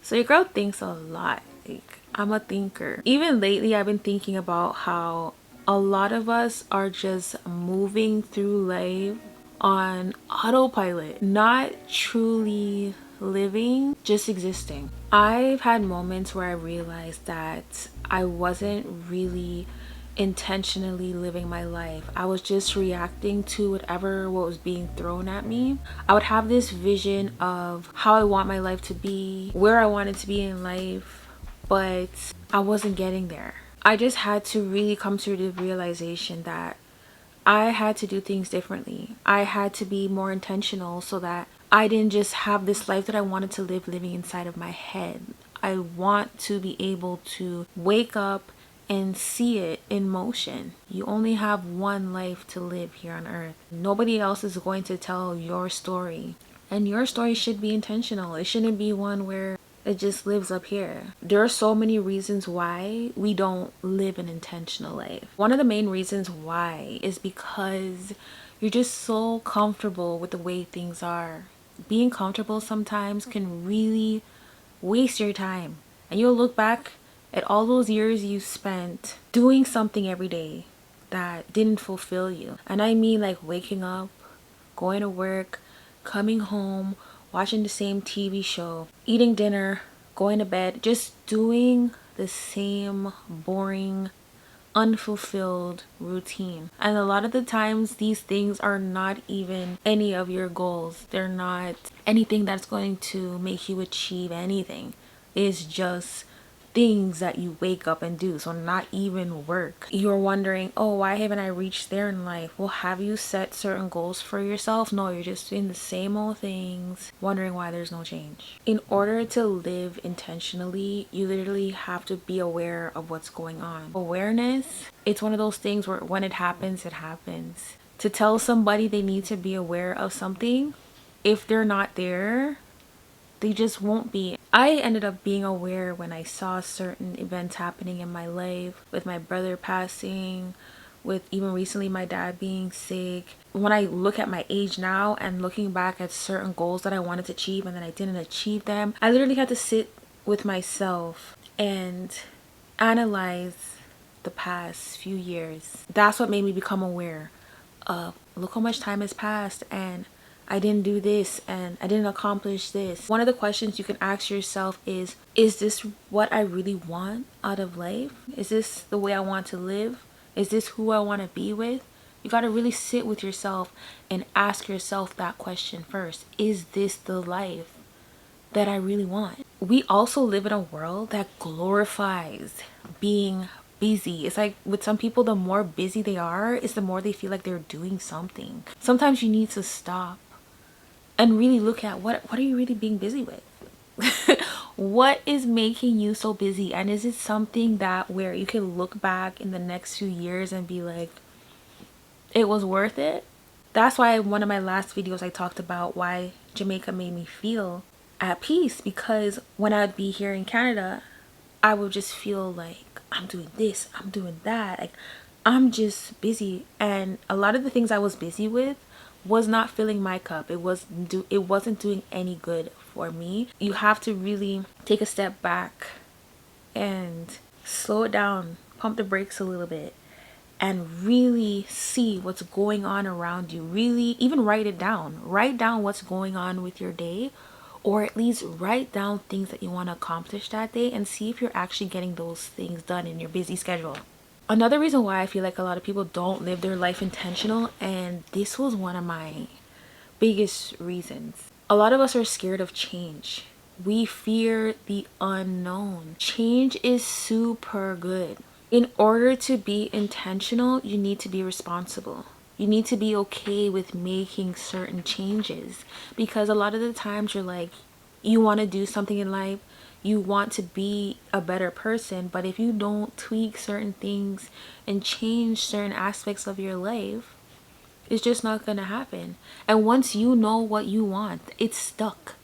So your girl thinks a lot. Like, I'm a thinker. Even lately, I've been thinking about how a lot of us are just moving through life on autopilot, not truly living, just existing. I've had moments where I realized that I wasn't really intentionally living my life. I was just reacting to what was being thrown at me. I would have this vision of how I want my life to be, where I wanted to be in life, but I wasn't getting there. I just had to really come to the realization that I had to do things differently. I had to be more intentional so that I didn't just have this life that I wanted to live living inside of my head. I want to be able to wake up and see it in motion. You only have one life to live here on earth. Nobody else is going to tell your story. And your story should be intentional. It shouldn't be one where it just lives up here. There are so many reasons why we don't live an intentional life. One of the main reasons why is because you're just so comfortable with the way things are. Being comfortable sometimes can really waste your time. And you'll look back at all those years you spent doing something every day that didn't fulfill you. And I mean like waking up, going to work, coming home, watching the same TV show, eating dinner, going to bed, just doing the same boring, unfulfilled routine. And a lot of the times these things are not even any of your goals. They're not anything that's going to make you achieve anything. It's just things that you wake up and do, so not even work. You're wondering, oh, why haven't I reached there in life? Well, have you set certain goals for yourself? No, you're just doing the same old things, wondering why there's no change. In order to live intentionally, you literally have to be aware of what's going on. Awareness, it's one of those things where when it happens, it happens. To tell somebody they need to be aware of something, if they're not there, they just won't be. I ended up being aware when I saw certain events happening in my life, with my brother passing, with even recently my dad being sick. When I look at my age now and looking back at certain goals that I wanted to achieve and then I didn't achieve them, I literally had to sit with myself and analyze the past few years. That's what made me become aware of, look how much time has passed and I didn't do this and I didn't accomplish this. One of the questions you can ask yourself is this what I really want out of life? Is this the way I want to live? Is this who I want to be with? You got to really sit with yourself and ask yourself that question first. Is this the life that I really want? We also live in a world that glorifies being busy. It's like with some people, the more busy they are, is the more they feel like they're doing something. Sometimes you need to stop and really look at what are you really being busy with? What is making you so busy? And is it something that where you can look back in the next few years and be like, it was worth it? That's why in one of my last videos I talked about why Jamaica made me feel at peace, because when I'd be here in Canada, I would just feel like I'm doing this, I'm doing that, like I'm just busy. And a lot of the things I was busy with was not filling my cup. It wasn't doing any good for me. You have to really take a step back and slow it down, pump the brakes a little bit, and really see what's going on around you. Really even write it down. Write down what's going on with your day, or at least write down things that you want to accomplish that day and see if you're actually getting those things done in your busy schedule. Another reason why I feel like a lot of people don't live their life intentional, and this was one of my biggest reasons. A lot of us are scared of change. We fear the unknown. Change is super good. In order to be intentional, you need to be responsible. You need to be okay with making certain changes, because a lot of the times you're like, you want to do something in life, you want to be a better person, but if you don't tweak certain things and change certain aspects of your life, it's just not gonna happen. And once you know what you want, it's stuck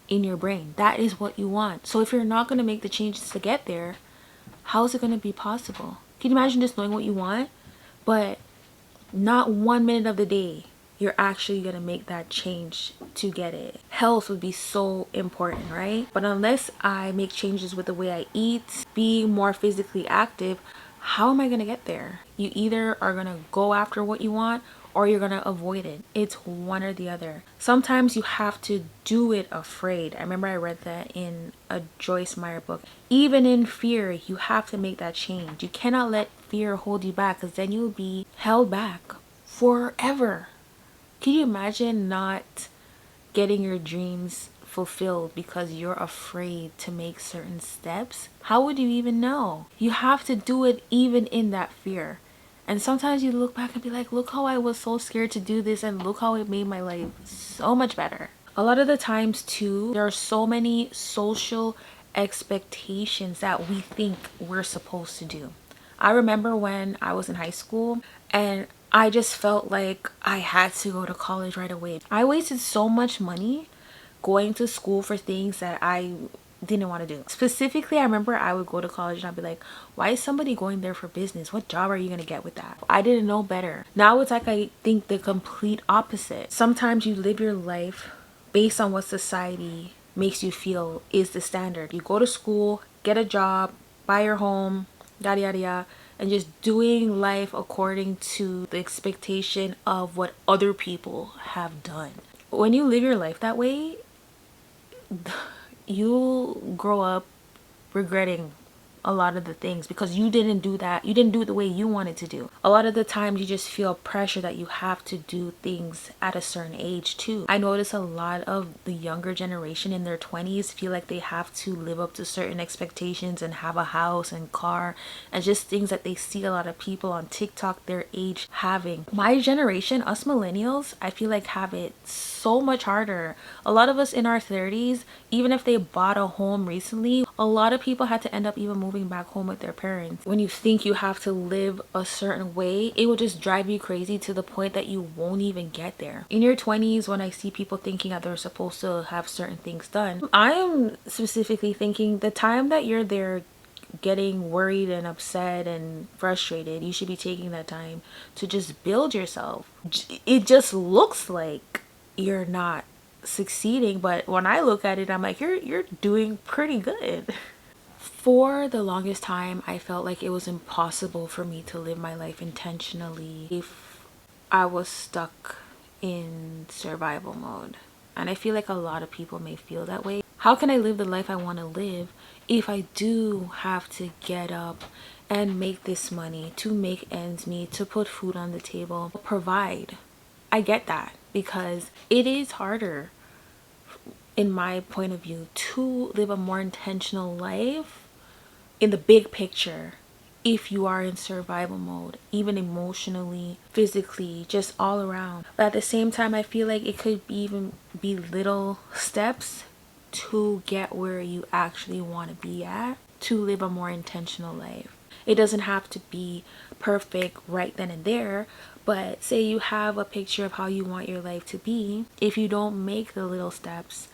in your brain. That is what you want. So if you're not gonna make the changes to get there, how is it gonna be possible? Can you imagine just knowing what you want, but not 1 minute of the day you're actually gonna make that change to get it. Health would be so important, right? But unless I make changes with the way I eat, being more physically active, how am I gonna get there? You either are gonna go after what you want or you're gonna avoid it. It's one or the other. Sometimes you have to do it afraid. I remember I read that in a Joyce Meyer book. Even in fear, you have to make that change. You cannot let fear hold you back, because then you'll be held back forever. Can you imagine not getting your dreams fulfilled because you're afraid to make certain steps? How would you even know? You have to do it even in that fear. And sometimes you look back and be like, look how I was so scared to do this, and look how it made my life so much better. A lot of the times too, there are so many social expectations that we think we're supposed to do. I remember when I was in high school and I just felt like I had to go to college right away. I wasted so much money going to school for things that I didn't want to do. Specifically, I remember I would go to college and I'd be like, why is somebody going there for business? What job are you going to get with that? I didn't know better. Now it's like I think the complete opposite. Sometimes you live your life based on what society makes you feel is the standard. You go to school, get a job, buy your home, yada yada yada, and just doing life according to the expectation of what other people have done. When you live your life that way, you'll grow up regretting a lot of the things because you didn't do that. You didn't do it the way you wanted to do. A lot of the times you just feel pressure that you have to do things at a certain age too. I notice a lot of the younger generation in their 20s feel like they have to live up to certain expectations and have a house and car and just things that they see a lot of people on TikTok their age having. My generation, us millennials, I feel like have it so much harder. A lot of us in our 30s, even if they bought a home recently, a lot of people had to end up even moving back home with their parents. When you think you have to live a certain way, it will just drive you crazy to the point that you won't even get there. In your 20s, when I see people thinking that they're supposed to have certain things done, I am specifically thinking the time that you're there getting worried and upset and frustrated, you should be taking that time to just build yourself. It just looks like you're not succeeding, but when I look at it, I'm like, you're doing pretty good. For the longest time, I felt like it was impossible for me to live my life intentionally if I was stuck in survival mode. And I feel like a lot of people may feel that way. How can I live the life I want to live if I do have to get up and make this money to make ends meet, to put food on the table, provide? I get that because it is harder, in my point of view, to live a more intentional life in the big picture if you are in survival mode, even emotionally, physically, just all around. But at the same time, I feel like it could even be little steps to get where you actually want to be at, to live a more intentional life. It doesn't have to be perfect right then and there, but say you have a picture of how you want your life to be. If you don't make the little steps,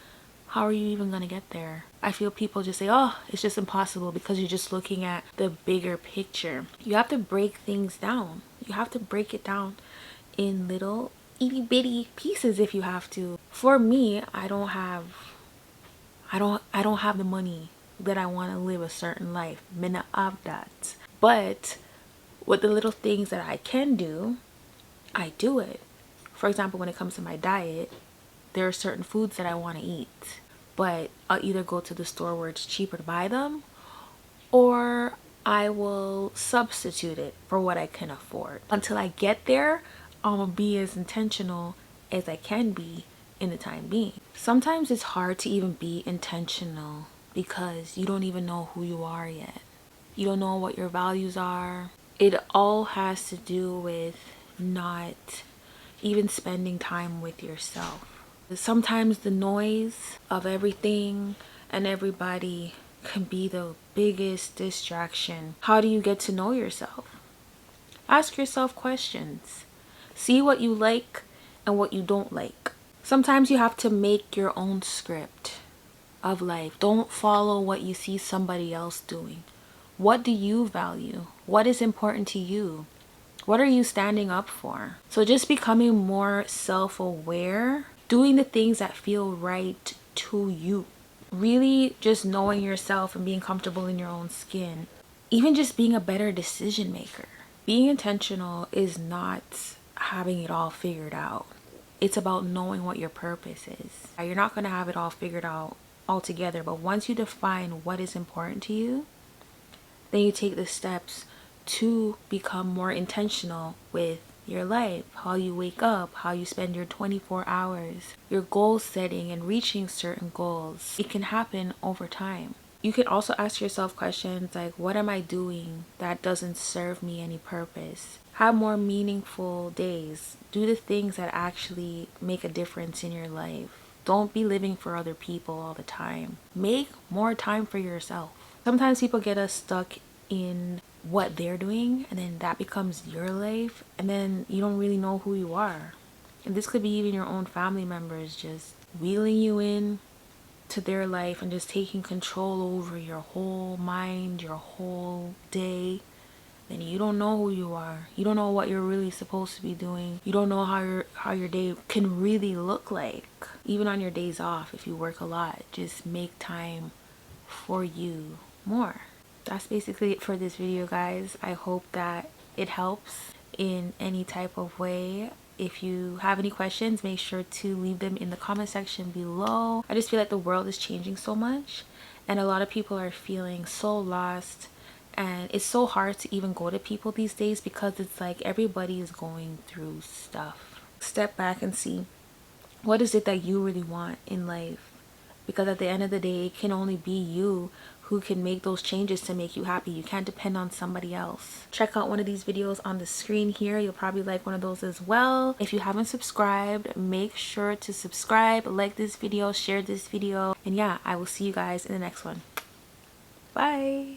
how are you even going to get there? I feel people just say, oh, it's just impossible because you're just looking at the bigger picture. You have to break things down. You have to break it down in little itty bitty pieces if you have to. For me, I don't have the money that I want to live a certain life. Mina of that. But with the little things that I can do, I do it. For example, when it comes to my diet, there are certain foods that I want to eat, but I'll either go to the store where it's cheaper to buy them, or I will substitute it for what I can afford. Until I get there, I'm gonna be as intentional as I can be in the time being. Sometimes it's hard to even be intentional because you don't even know who you are yet. You don't know what your values are. It all has to do with not even spending time with yourself. Sometimes the noise of everything and everybody can be the biggest distraction. How do you get to know yourself? Ask yourself questions. See what you like and what you don't like. Sometimes you have to make your own script of life. Don't follow what you see somebody else doing. What do you value? What is important to you? What are you standing up for? So just becoming more self-aware, doing the things that feel right to you. Really just knowing yourself and being comfortable in your own skin. Even just being a better decision maker. Being intentional is not having it all figured out. It's about knowing what your purpose is. You're not going to have it all figured out altogether, but once you define what is important to you, then you take the steps to become more intentional with your life, how you wake up, how you spend your 24 hours, your goal setting and reaching certain goals. It can happen over time. You can also ask yourself questions like, what am I doing that doesn't serve me any purpose? Have more meaningful days. Do the things that actually make a difference in your life. Don't be living for other people all the time. Make more time for yourself. Sometimes people get us stuck in what they're doing, and then that becomes your life, and then you don't really know who you are. And this could be even your own family members just wheeling you in to their life and just taking control over your whole mind, your whole day. Then you don't know who you are. You don't know what you're really supposed to be doing. You don't know how your day can really look like. Even on your days off, if you work a lot, just make time for you more. That's basically it for this video, guys. I hope that it helps in any type of way. If you have any questions, make sure to leave them in the comment section below. I just feel like the world is changing so much, and a lot of people are feeling so lost, and it's so hard to even go to people these days because it's like everybody is going through stuff. Step back and see, what is it that you really want in life? Because at the end of the day, it can only be you who can make those changes to make you happy. You can't depend on somebody else. Check out one of these videos on the screen here. You'll probably like one of those as well. If you haven't subscribed, make sure to subscribe, like this video, share this video, and yeah, I will see you guys in the next one. Bye.